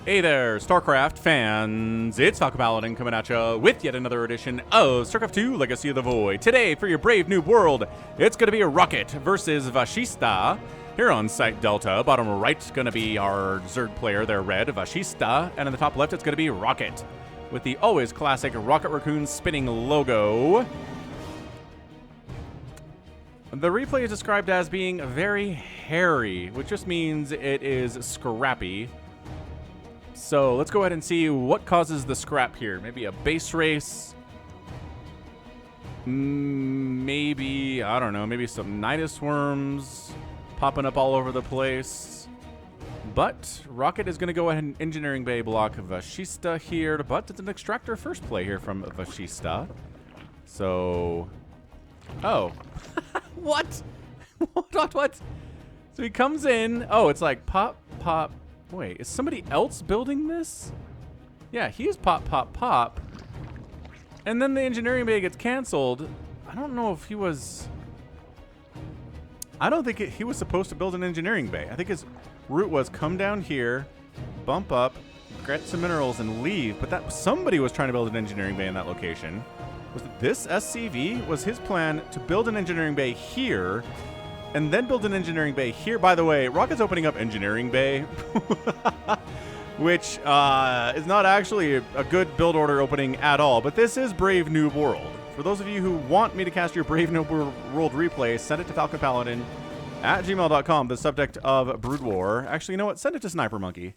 Hey there, StarCraft fans. It's Falcon Paladin coming at you with yet another edition of StarCraft 2 Legacy of the Void. Today, for your brave noob world, it's going to be a Rocket versus Vashista. Here on Site Delta, bottom right, going to be our Zerg player there, red, Vashista. And in the top left, it's going to be Rocket, with the always classic Rocket Raccoon spinning logo. The replay is described as being very hairy, which just means it is scrappy. So let's go ahead and see what causes the scrap here. Maybe a base race. Maybe, I don't know, maybe some Nidus worms popping up all over the place. But Rocket is going to go ahead and engineering bay block Vashista here. But it's an extractor first play here from Vashista. So, oh, what? What? So he comes in. Oh, it's like pop. Wait, is somebody else building this? Yeah, he's pop. And then the engineering bay gets canceled. I don't know if he was... I don't think he was supposed to build an engineering bay. I think his route was come down here, bump up, get some minerals, and leave. But that somebody was trying to build an engineering bay in that location. Was it this SCV? Was his plan to build an engineering bay here and then build an engineering bay here? By the way, Rocket's opening up engineering bay, which is not actually a good build order opening at all. But this is Brave Noob World. For those of you who want me to cast your Brave Noob World replay, send it to falconpaladin@gmail.com, the subject of Brood War. Actually, you know what? Send it to Snipermonkey.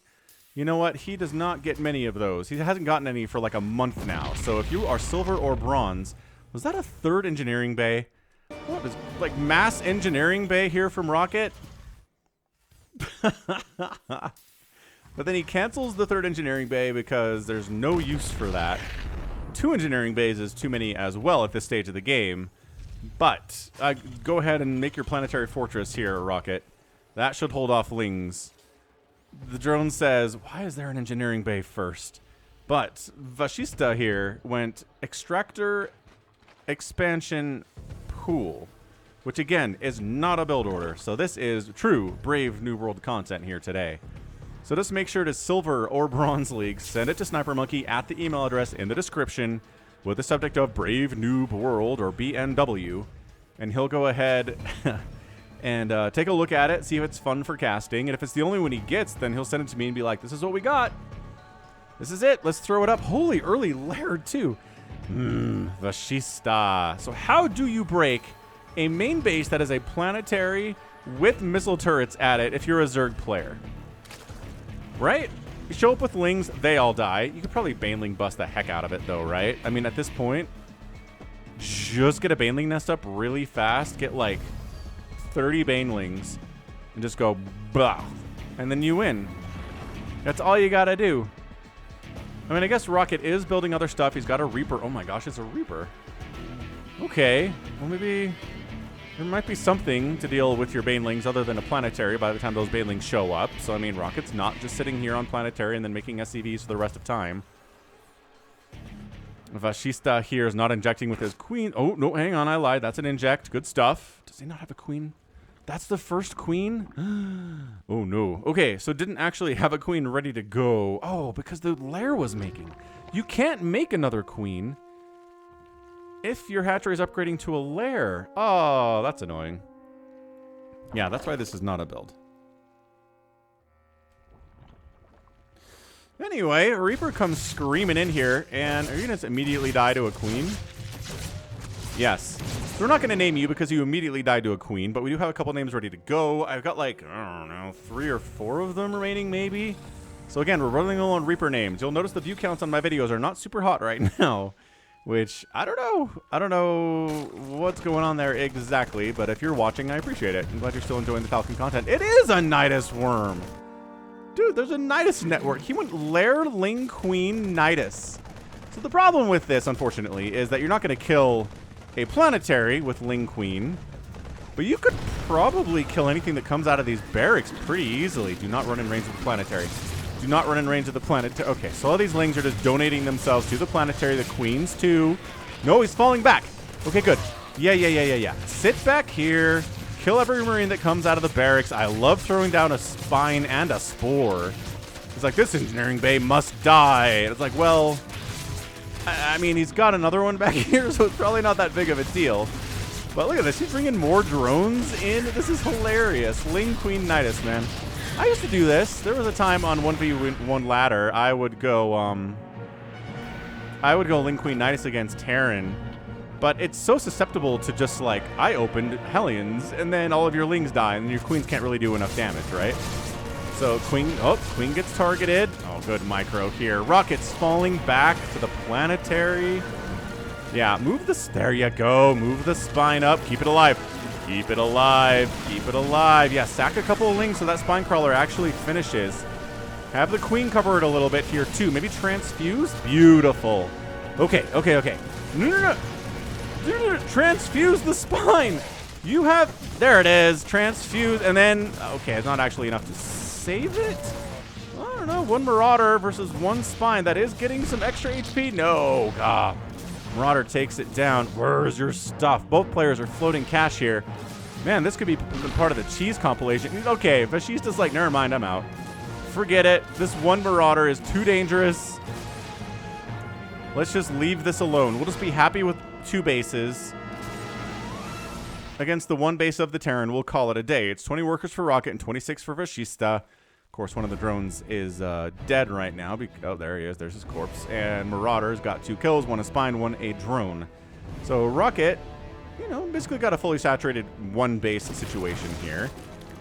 You know what? He does not get many of those. He hasn't gotten any for like a month now. So if you are silver or bronze, was that a third engineering bay? What is like mass engineering bay here from Rocket? But then he cancels the third engineering bay because there's no use for that. 2 engineering bays is too many as well at this stage of the game. But go ahead and make your planetary fortress here, Rocket. That should hold off Lings. The drone says, why is there an engineering bay first? But Vashista here went extractor expansion pool, which again is not a build order. So this is true Brave New World content here today. So just make sure to silver or bronze league, send it to Snipermonkey at the email address in the description with the subject of Brave Noob World or BNW, and he'll go ahead and take a look at it, see if it's fun for casting. And if it's the only one he gets, then he'll send it to me and be like, this is what we got. This is it. Let's throw it up. Holy, early layered too. Vashista. So how do you break a main base that is a planetary with missile turrets at it if you're a Zerg player? Right? You show up with Lings, they all die. You could probably Baneling bust the heck out of it though, right? I mean, at this point, just get a Baneling nest up really fast. Get like 30 Banelings and just go bah. And then you win. That's all you gotta do. I mean, I guess Rocket is building other stuff. He's got a Reaper. Oh my gosh, it's a Reaper. Okay. Well, maybe there might be something to deal with your Banelings other than a planetary by the time those Banelings show up. So, I mean, Rocket's not just sitting here on planetary and then making SCVs for the rest of time. Vashista here is not injecting with his queen. Oh, no, hang on, I lied. That's an inject. Good stuff. Does he not have a queen? That's the first queen? Oh, no. Okay, so didn't actually have a queen ready to go. Oh, because the lair was making. You can't make another queen if your hatchery is upgrading to a lair. Oh, that's annoying. Yeah, that's why this is not a build. Anyway, Reaper comes screaming in here, and are you going to immediately die to a queen? Yes. So we're not going to name you because you immediately died to a queen, but we do have a couple names ready to go. I've got like, I don't know, 3 or 4 of them remaining maybe. So again, we're running low on Reaper names. You'll notice the view counts on my videos are not super hot right now, which I don't know. I don't know what's going on there exactly, but if you're watching, I appreciate it. I'm glad you're still enjoying the Falcon content. It is a Nidus worm. Dude, there's a Nidus network. He went Lair, Ling, Queen, Nidus. So the problem with this, unfortunately, is that you're not going to kill a planetary with Ling Queen, but you could probably kill anything that comes out of these barracks pretty easily. Do not run in range of the planetary. Do not run in range of the planetary. Okay, so all these Lings are just donating themselves to the planetary. The Queens, too. No, he's falling back. Okay, good. Yeah. Sit back here. Kill every Marine that comes out of the barracks. I love throwing down a spine and a spore. He's like, this engineering bay must die. And it's like, well, I mean, he's got another one back here, so it's probably not that big of a deal. But look at this. He's bringing more drones in. This is hilarious. Ling Queen Nidus, man. I used to do this. There was a time on 1v1 ladder, I would go Ling Queen Nidus against Terran. But it's so susceptible to just like, I opened Hellions, and then all of your Lings die, and your Queens can't really do enough damage, right? So Queen gets targeted. Oh, good micro here. Rocket's falling back to the Planetary. Yeah, move this. There you go. Move the spine up. Keep it alive. Keep it alive. Keep it alive. Yeah, sack a couple of Lings so that spine crawler actually finishes. Have the Queen cover it a little bit here too. Maybe transfuse. Beautiful. Okay. No. Transfuse the spine. You have. There it is. Transfuse, and then. Okay, it's not actually enough to save it. I don't know. One Marauder versus one spine. That is getting some extra HP. No. God. Marauder takes it down. Where's your stuff? Both players are floating cash here. Man, this could be part of the cheese compilation. Okay, Vashista's like, never mind, I'm out. Forget it. This one Marauder is too dangerous. Let's just leave this alone. We'll just be happy with 2 bases against the 1 base of the Terran. We'll call it a day. It's 20 workers for Rocket and 26 for Vashista. Of course, one of the drones is dead right now. Oh, there he is. There's his corpse. And Marauder's got 2 kills, 1 a spine, 1 a drone. So Rocket, you know, basically got a fully saturated 1 base situation here.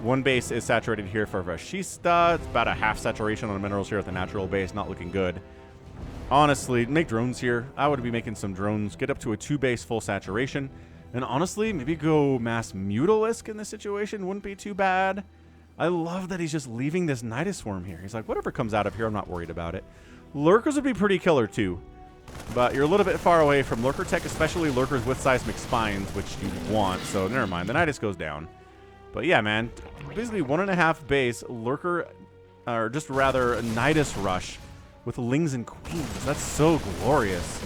1 base is saturated here for Vashista. It's about a half saturation on the minerals here at the natural base. Not looking good. Honestly, make drones here. I would be making some drones. Get up to a 2 base full saturation. And honestly, maybe go mass Mutalisk in this situation. Wouldn't be too bad. I love that he's just leaving this Nidus Swarm here. He's like, whatever comes out of here, I'm not worried about it. Lurkers would be pretty killer too. But you're a little bit far away from Lurker tech, especially Lurkers with seismic spines, which you want. So never mind. The Nidus goes down. But yeah, man. Basically 1.5 base Lurker, or just rather a Nidus rush with Lings and Queens. That's so glorious.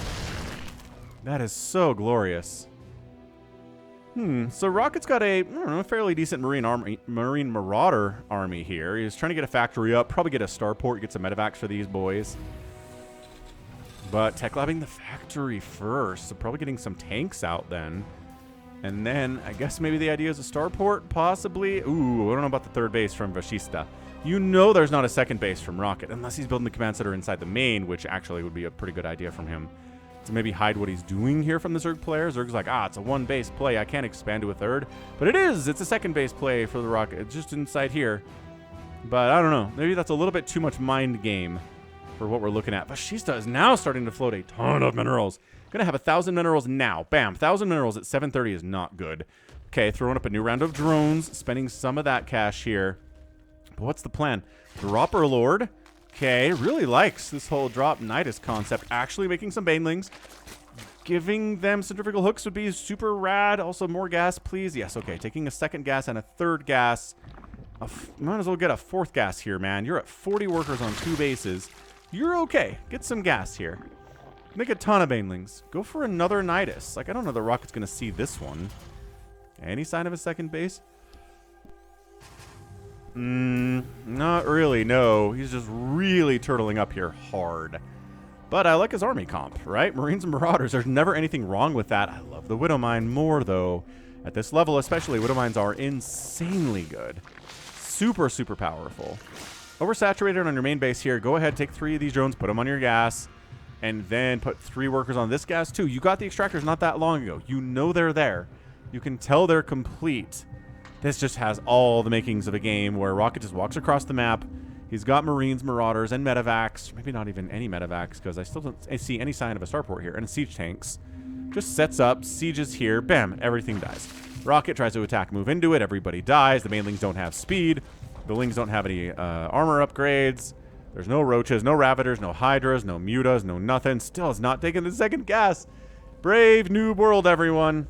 That is so glorious. So Rocket's got a, I don't know, fairly decent Marine Marauder army here. He's trying to get a factory up, probably get a starport, get some medevacs for these boys. But tech labbing the factory first, so probably getting some tanks out then. And then I guess maybe the idea is a starport, possibly. Ooh, I don't know about the 3rd base from Vashista. You know there's not a 2nd base from Rocket, unless he's building the command center inside the main, which actually would be a pretty good idea from him. To maybe hide what he's doing here from the Zerg player. Zerg's like, it's a 1 base play. I can't expand to a 3rd. But it is. It's a 2nd base play for the Rocket. It's just inside here. But I don't know. Maybe that's a little bit too much mind game for what we're looking at. Vashista is now starting to float a ton of minerals. Gonna have 1,000 minerals now. Bam. 1,000 minerals at 7:30 is not good. Okay, throwing up a new round of drones. Spending some of that cash here. But what's the plan? Dropper Lord. Okay, really likes this whole drop Nidus concept. Actually making some banelings. Giving them centrifugal hooks would be super rad. Also, more gas, please. Yes, okay. Taking a 2nd gas and a 3rd gas. Might as well get a 4th gas here, man. You're at 40 workers on 2 bases. You're okay. Get some gas here. Make a ton of banelings. Go for another Nidus. Like, I don't know the Rocket's going to see this one. Any sign of a 2nd base? Not really, no. He's just really turtling up here hard. But I like his army comp, right? Marines and Marauders, there's never anything wrong with that. I love the Widowmine more, though. At this level, especially, Widowmines are insanely good. Super, super powerful. Oversaturated on your main base here. Go ahead, take 3 of these drones, put them on your gas, and then put 3 workers on this gas, too. You got the extractors not that long ago. You know they're there. You can tell they're complete. This just has all the makings of a game where Rocket just walks across the map. He's got Marines, Marauders, and medevacs. Maybe not even any medevacs, because I still don't see any sign of a starport here. And siege tanks. Just sets up, sieges here, bam, everything dies. Rocket tries to attack, move into it, everybody dies. The mainlings don't have speed. The Lings don't have any armor upgrades. There's no roaches, no ravagers, no hydras, no mutas, no nothing. Still is not taking the 2nd gas. Brave Noob world, everyone.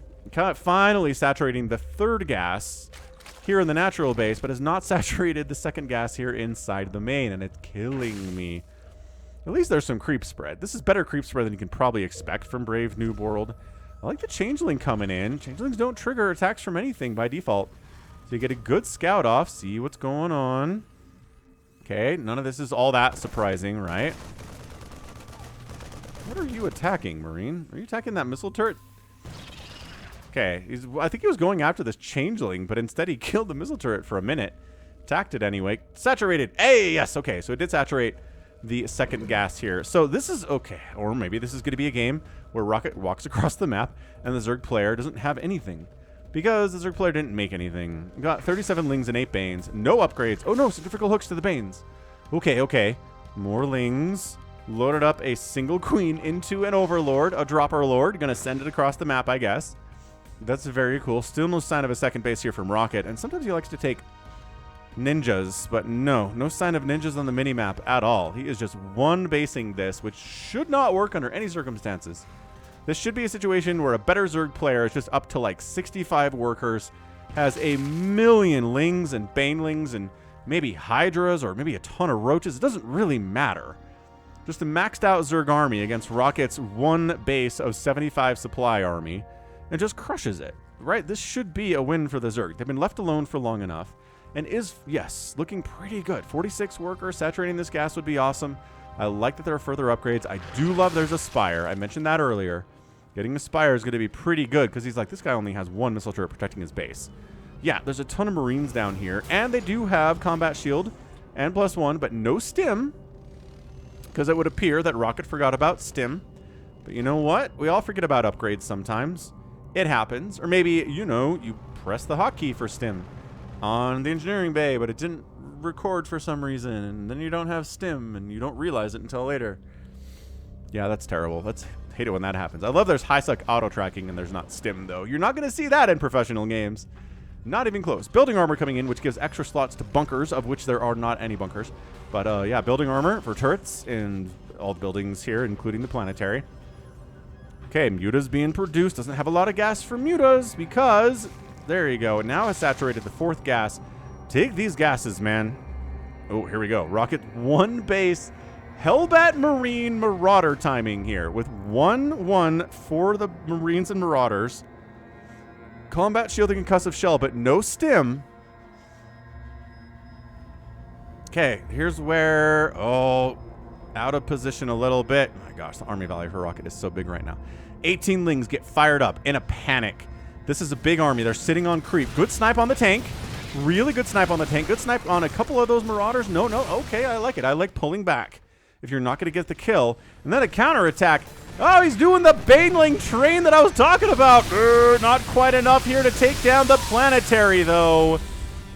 Finally saturating the 3rd gas here in the natural base, but has not saturated the 2nd gas here inside the main, and it's killing me. At least there's some creep spread. This is better creep spread than you can probably expect from Brave Noob World. I like the Changeling coming in. Changelings don't trigger attacks from anything by default. So you get a good scout off, see what's going on. Okay, none of this is all that surprising, right? What are you attacking, Marine? Are you attacking that missile turret? Okay, I think he was going after this changeling, but instead he killed the missile turret for a minute. Attacked it anyway. Saturated. Hey, yes, okay. So it did saturate the second gas here. So this is okay. Or maybe this is going to be a game where Rocket walks across the map and the Zerg player doesn't have anything. Because the Zerg player didn't make anything. Got 37 Lings and 8 Banes. No upgrades. Oh no, centrifugal hooks to the Banes. Okay, okay. More Lings. Loaded up a single Queen into an Overlord. A Dropper Lord. Gonna send it across the map, I guess. That's very cool. Still no sign of a second base here from Rocket. And sometimes he likes to take ninjas, but no sign of ninjas on the minimap at all. He is just one basing this, which should not work under any circumstances. This should be a situation where a better Zerg player is just up to like 65 workers, has a million Lings and Banelings and maybe Hydras or maybe a ton of Roaches. It doesn't really matter. Just a maxed out Zerg army against Rocket's one base of 75 supply army and just crushes it, right? This should be a win for the Zerg. They've been left alone for long enough. And is, yes, looking pretty good. 46 workers, saturating this gas would be awesome. I like that there are further upgrades. I do love there's a Spire. I mentioned that earlier. Getting the Spire is going to be pretty good because he's like, this guy only has one missile turret protecting his base. Yeah, there's a ton of Marines down here. And they do have combat shield and +1, but no stim. Because it would appear that Rocket forgot about stim. But you know what? We all forget about upgrades sometimes. It happens. Or maybe, you know, you press the hotkey for stim on the engineering bay, but it didn't record for some reason, and then you don't have stim, and you don't realize it until later. Yeah, that's terrible. Let's hate it when that happens. I love there's high-sec auto-tracking, and there's not stim, though. You're not going to see that in professional games. Not even close. Building armor coming in, which gives extra slots to bunkers, of which there are not any bunkers. But, yeah, building armor for turrets in all the buildings here, including the planetary. Okay, Muta's being produced. Doesn't have a lot of gas for Mutas because... There you go. Now has saturated the fourth gas. Take these gases, man. Oh, here we go. Rocket one base. Hellbat Marine Marauder timing here with 1-1 for the Marines and Marauders. Combat shielding concussive shell, but no stim. Okay, here's where... Oh, out of position a little bit. Oh my gosh, the army value for Rocket is so big right now. 18 Lings get fired up in a panic. This is a big army. They're sitting on creep. Good snipe on the tank. Really good snipe on the tank. Good snipe on a couple of those Marauders. No. Okay, I like it. I like pulling back if you're not going to get the kill. And then a counterattack. Oh, he's doing the Baneling train that I was talking about. Not quite enough here to take down the Planetary, though.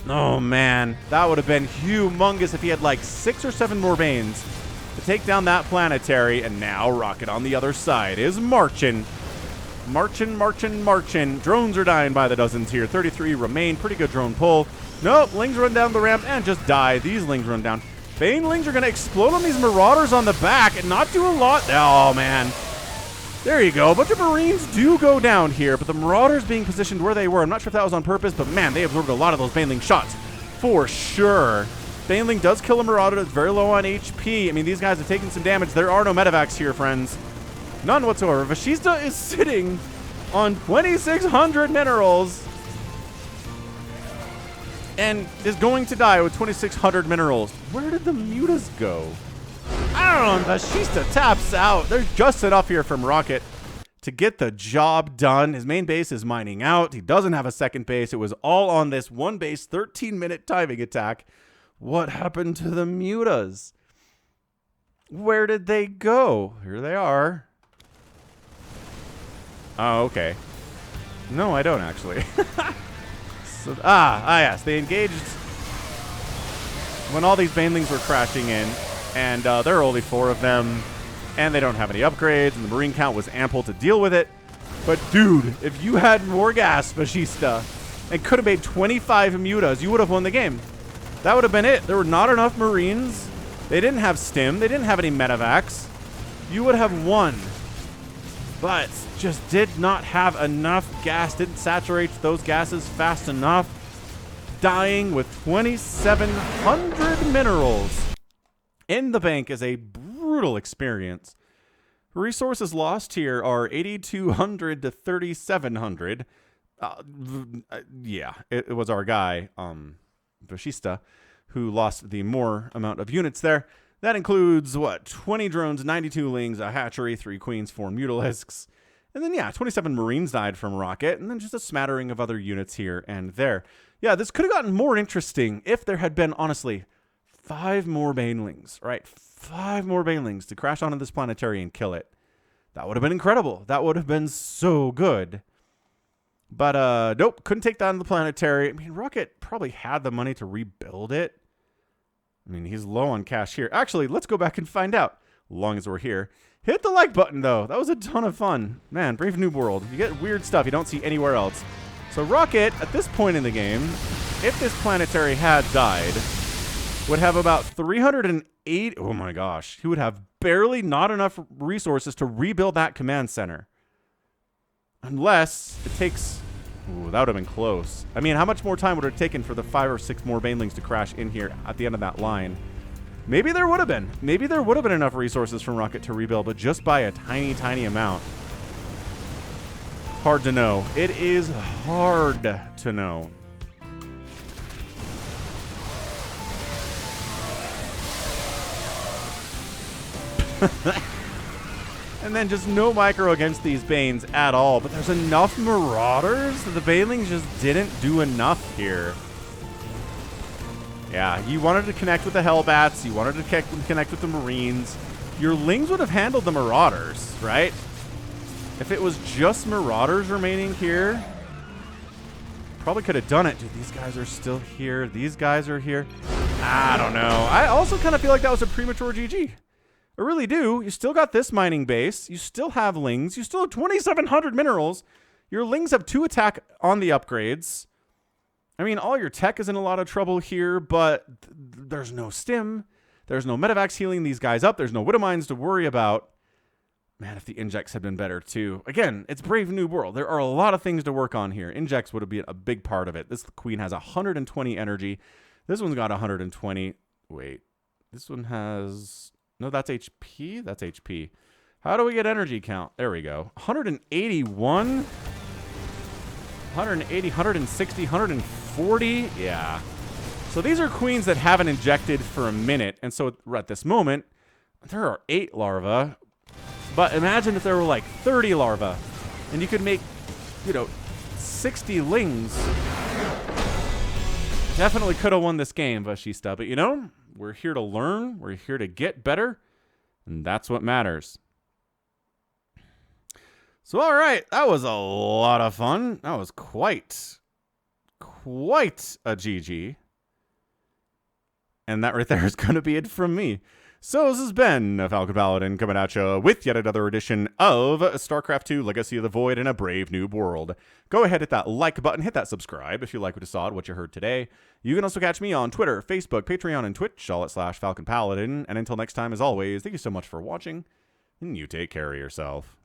Oh, man. That would have been humongous if he had like 6 or 7 more Banes to take down that Planetary. And now Rocket on the other side is marching. Marching. Drones are dying by the dozens here. 33 remain. Pretty good drone pull. Nope. Lings run down the ramp and just die. These Lings run down. Banelings are going to explode on these Marauders on the back and not do a lot. Oh, man. There you go. A bunch of Marines do go down here, but the Marauders being positioned where they were. I'm not sure if that was on purpose, but, man, they absorbed a lot of those Baneling shots. For sure. Baneling does kill a Marauder that's very low on HP. I mean, these guys are taking some damage. There are no medevacs here, friends. None whatsoever. Vashista is sitting on 2,600 minerals and is going to die with 2,600 minerals. Where did the Mutas go? I don't know. Vashista taps out. There's just enough here from Rocket to get the job done. His main base is mining out. He doesn't have a second base. It was all on this one base 13-minute timing attack. What happened to the Mutas? Where did they go? Here they are. Oh, okay. No, I don't actually. So, yes. They engaged when all these Banelings were crashing in, and there are only 4 of them, and they don't have any upgrades, and the Marine count was ample to deal with it. But, dude, if you had more gas, Vashista, and could have made 25 Mutas, you would have won the game. That would have been it. There were not enough Marines. They didn't have stim. They didn't have any medevacs. You would have won. But just did not have enough gas, didn't saturate those gases fast enough. Dying with 2,700 minerals in the bank is a brutal experience. Resources lost here are 8,200 to 3,700. Yeah, it was our guy, Vashista, who lost the more amount of units there. That includes, what, 20 drones, 92 lings, a hatchery, 3 queens, 4 mutalisks. And then, yeah, 27 marines died from Rocket, and then just a smattering of other units here and there. Yeah, this could have gotten more interesting if there had been, honestly, 5 more banelings, right? 5 more banelings to crash onto this planetary and kill it. That would have been incredible. That would have been so good. But, nope, couldn't take down the planetary. I mean, Rocket probably had the money to rebuild it. I mean, he's low on cash here. Actually, let's go back and find out, as long as we're here. Hit the like button, though. That was a ton of fun. Man, Brave New World. You get weird stuff you don't see anywhere else. So Rocket, at this point in the game, if this planetary had died, would have about 308... Oh, my gosh. He would have barely not enough resources to rebuild that command center. Unless it takes... Ooh, that would have been close. I mean, how much more time would it have taken for the 5 or 6 more banelings to crash in here at the end of that line? Maybe there would have been. Maybe there would have been enough resources from Rocket to rebuild, but just by a tiny, tiny amount. Hard to know. It is hard to know. And then just no micro against these Banes at all. But there's enough Marauders that the Banelings just didn't do enough here. Yeah, you wanted to connect with the Hellbats. You wanted to connect with the Marines. Your Lings would have handled the Marauders, right? If it was just Marauders remaining here, probably could have done it. Dude, these guys are still here. These guys are here. I don't know. I also kind of feel like that was a premature GG. I really do. You still got this mining base. You still have Lings. You still have 2,700 minerals. Your Lings have 2 attack on the upgrades. I mean, all your tech is in a lot of trouble here, but there's no stim. There's no medevacs healing these guys up. There's no Widowmines to worry about. Man, if the injects had been better too. Again, it's Brave New World. There are a lot of things to work on here. Injects would have been a big part of it. This queen has 120 energy. This one's got 120. Wait, this one has... No, that's HP? That's HP. How do we get energy count? There we go. 181? 180, 160, 140? Yeah. So these are queens that haven't injected for a minute. And so at this moment, there are 8 larvae. But imagine if there were like 30 larvae. And you could make, 60 Lings. Definitely could have won this game, Vashista. But we're here to learn. We're here to get better. And that's what matters. So, all right. That was a lot of fun. That was quite a GG. And that right there is going to be it from me. So this has been Falcon Paladin coming at you with yet another edition of StarCraft 2 Legacy of the Void in a Brave New World. Go ahead, hit that like button, hit that subscribe if you like what you saw and what you heard today. You can also catch me on Twitter, Facebook, Patreon, and Twitch, all at /Falcon Paladin. And until next time, as always, thank you so much for watching, and you take care of yourself.